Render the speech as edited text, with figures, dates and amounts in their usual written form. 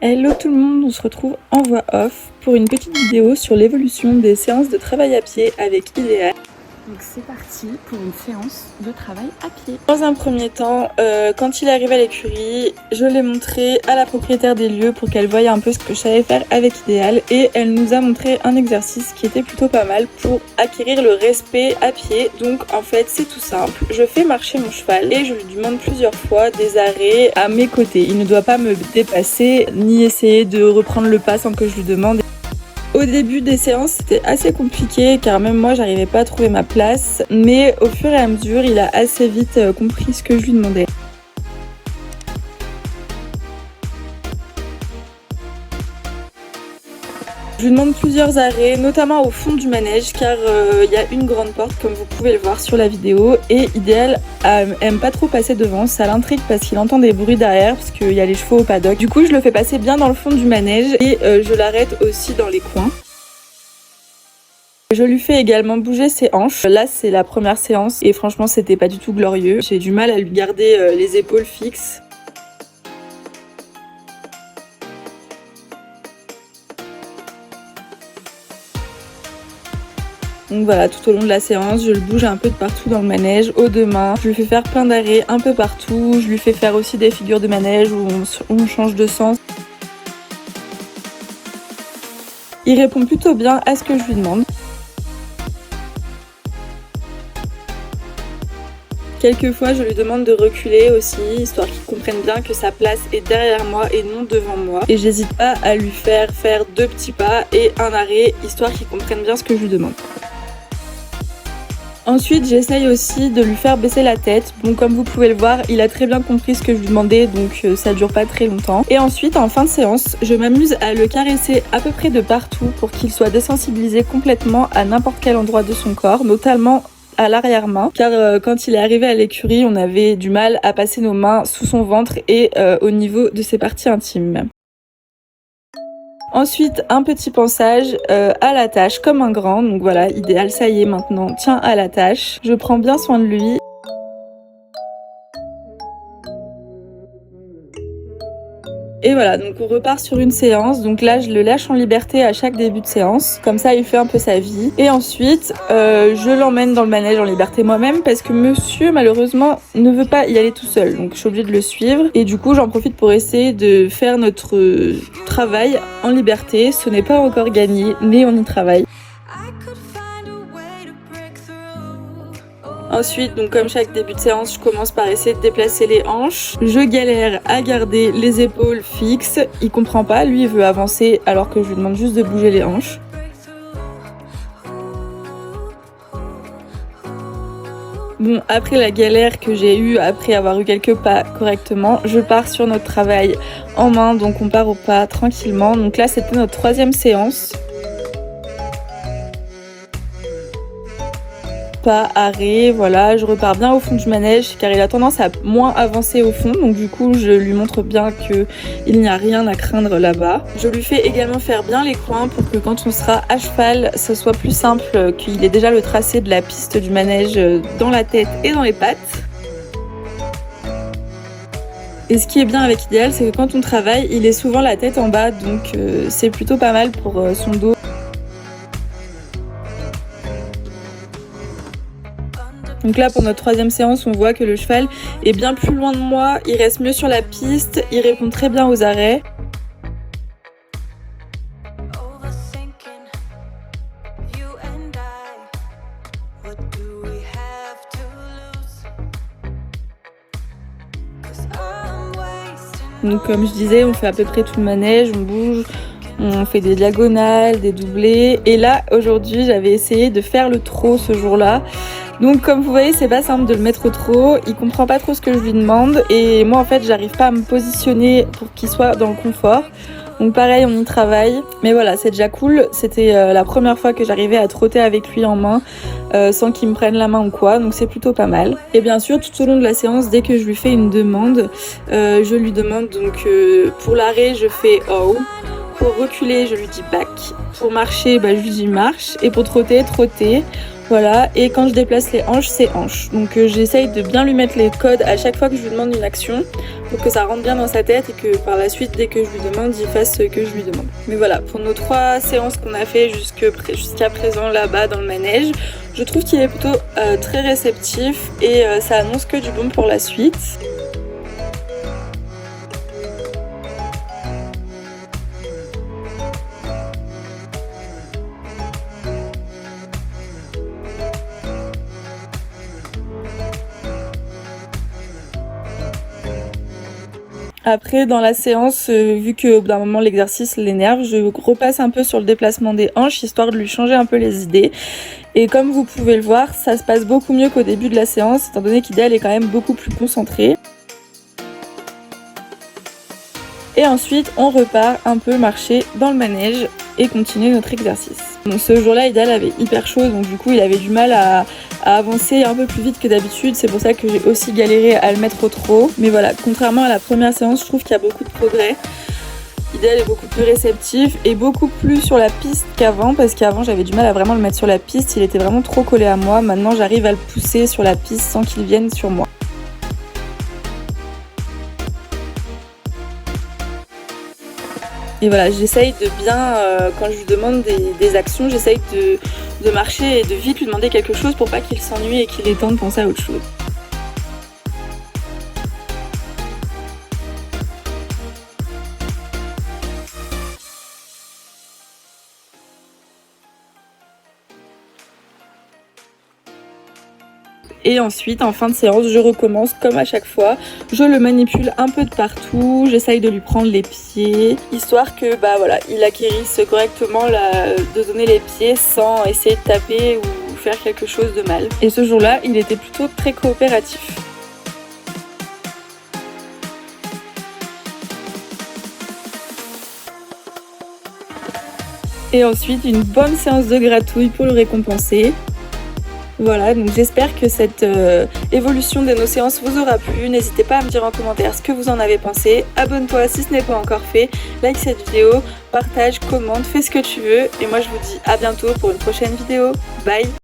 Hello tout le monde, on se retrouve en voix off pour une petite vidéo sur l'évolution des séances de travail à pied avec Idéal. Donc c'est parti pour une séance de travail à pied. Dans un premier temps, quand il est arrivé à l'écurie, je l'ai montré à la propriétaire des lieux pour qu'elle voie un peu ce que je savais faire avec Idéal et elle nous a montré un exercice qui était plutôt pas mal pour acquérir le respect à pied. Donc en fait c'est tout simple, je fais marcher mon cheval et je lui demande plusieurs fois des arrêts à mes côtés. Il ne doit pas me dépasser ni essayer de reprendre le pas sans que je lui demande. Au début des séances, c'était assez compliqué car même moi, j'arrivais pas à trouver ma place. Mais au fur et à mesure, il a assez vite compris ce que je lui demandais. Je lui demande plusieurs arrêts, notamment au fond du manège car il y a une grande porte comme vous pouvez le voir sur la vidéo et Idéal aime pas trop passer devant, ça l'intrigue parce qu'il entend des bruits derrière parce qu'il y a les chevaux au paddock. Du coup je le fais passer bien dans le fond du manège et je l'arrête aussi dans les coins. Je lui fais également bouger ses hanches. Là c'est la première séance et franchement c'était pas du tout glorieux. J'ai du mal à lui garder les épaules fixes. Donc voilà, tout au long de la séance, je le bouge un peu de partout dans le manège, aux deux mains. Je lui fais faire plein d'arrêts un peu partout. Je lui fais faire aussi des figures de manège où on change de sens. Il répond plutôt bien à ce que je lui demande. Quelquefois, je lui demande de reculer aussi, histoire qu'il comprenne bien que sa place est derrière moi et non devant moi. Et j'hésite pas à lui faire 2 petits pas et un arrêt, histoire qu'il comprenne bien ce que je lui demande. Ensuite, j'essaye aussi de lui faire baisser la tête. Bon, comme vous pouvez le voir, il a très bien compris ce que je lui demandais, donc ça dure pas très longtemps. Et ensuite, en fin de séance, je m'amuse à le caresser à peu près de partout pour qu'il soit désensibilisé complètement à n'importe quel endroit de son corps, notamment à l'arrière-main, car quand il est arrivé à l'écurie, on avait du mal à passer nos mains sous son ventre et au niveau de ses parties intimes. Ensuite, un petit pansage à la tâche comme un grand. Donc voilà, Idéal, ça y est maintenant, tient à la tâche. Je prends bien soin de lui. Et voilà, donc on repart sur une séance. Donc là, je le lâche en liberté à chaque début de séance. Comme ça, il fait un peu sa vie. Et ensuite, je l'emmène dans le manège en liberté moi-même parce que monsieur, malheureusement, ne veut pas y aller tout seul. Donc je suis obligée de le suivre. Et du coup, j'en profite pour essayer de faire notre travail en liberté. Ce n'est pas encore gagné, mais on y travaille. Ensuite, donc comme chaque début de séance, je commence par essayer de déplacer les hanches. Je galère à garder les épaules fixes. Il comprend pas, lui il veut avancer alors que je lui demande juste de bouger les hanches. Bon, après la galère que j'ai eue, après avoir eu quelques pas correctement, je pars sur notre travail en main, donc on part au pas tranquillement. Donc là, c'était notre 3e séance. Pas, arrêt, voilà, je repars bien au fond du manège car il a tendance à moins avancer au fond, donc du coup je lui montre bien qu'il n'y a rien à craindre là-bas. Je lui fais également faire bien les coins pour que quand on sera à cheval, ce soit plus simple, qu'il ait déjà le tracé de la piste du manège dans la tête et dans les pattes. Et ce qui est bien avec Idéal, c'est que quand on travaille, il est souvent la tête en bas, donc c'est plutôt pas mal pour son dos. Donc là, pour notre 3e séance, on voit que le cheval est bien plus loin de moi, il reste mieux sur la piste, il répond très bien aux arrêts. Donc comme je disais, on fait à peu près tout le manège, on bouge, on fait des diagonales, des doublés. Et là, aujourd'hui, j'avais essayé de faire le trot ce jour-là. Donc comme vous voyez, c'est pas simple de le mettre au trot, il comprend pas trop ce que je lui demande et moi en fait j'arrive pas à me positionner pour qu'il soit dans le confort. Donc pareil, on y travaille, mais voilà, c'est déjà cool. C'était la première fois que j'arrivais à trotter avec lui en main sans qu'il me prenne la main ou quoi, donc c'est plutôt pas mal. Et bien sûr, tout au long de la séance, dès que je lui fais une demande, je lui demande donc pour l'arrêt, je fais oh. Pour reculer, je lui dis back. Pour marcher, je lui dis marche. Et pour trotter, trotter. Voilà, et quand je déplace les hanches, c'est hanches. Donc j'essaye de bien lui mettre les codes à chaque fois que je lui demande une action pour que ça rentre bien dans sa tête et que par la suite, dès que je lui demande, il fasse ce que je lui demande. Mais voilà, pour nos 3 séances qu'on a fait jusqu'à présent là-bas dans le manège, je trouve qu'il est plutôt très réceptif et ça annonce que du bon pour la suite. Après, dans la séance, vu qu'au bout d'un moment l'exercice l'énerve, je repasse un peu sur le déplacement des hanches, histoire de lui changer un peu les idées. Et comme vous pouvez le voir, ça se passe beaucoup mieux qu'au début de la séance, étant donné qu'Idéal est quand même beaucoup plus concentré. Et ensuite, on repart un peu marcher dans le manège et continuer notre exercice. Bon, ce jour-là, Idéal avait hyper chaud, donc du coup, il avait du mal à avancer un peu plus vite que d'habitude. C'est pour ça que j'ai aussi galéré à le mettre au trot. Mais voilà, contrairement à la première séance, je trouve qu'il y a beaucoup de progrès. Idéal est beaucoup plus réceptif et beaucoup plus sur la piste qu'avant, parce qu'avant j'avais du mal à vraiment le mettre sur la piste, il était vraiment trop collé à moi. Maintenant j'arrive à le pousser sur la piste sans qu'il vienne sur moi. Et voilà, j'essaye de bien, quand je lui demande des actions, j'essaye de marcher et de vite lui demander quelque chose pour pas qu'il s'ennuie et qu'il ait le temps de penser à autre chose. Et ensuite, en fin de séance, je recommence comme à chaque fois. Je le manipule un peu de partout, j'essaye de lui prendre les pieds, histoire que voilà, il acquérisse correctement de donner les pieds sans essayer de taper ou faire quelque chose de mal. Et ce jour-là, il était plutôt très coopératif. Et ensuite, une bonne séance de gratouille pour le récompenser. Voilà, donc j'espère que cette évolution de nos séances vous aura plu. N'hésitez pas à me dire en commentaire ce que vous en avez pensé. Abonne-toi si ce n'est pas encore fait. Like cette vidéo, partage, commente, fais ce que tu veux. Et moi je vous dis à bientôt pour une prochaine vidéo. Bye!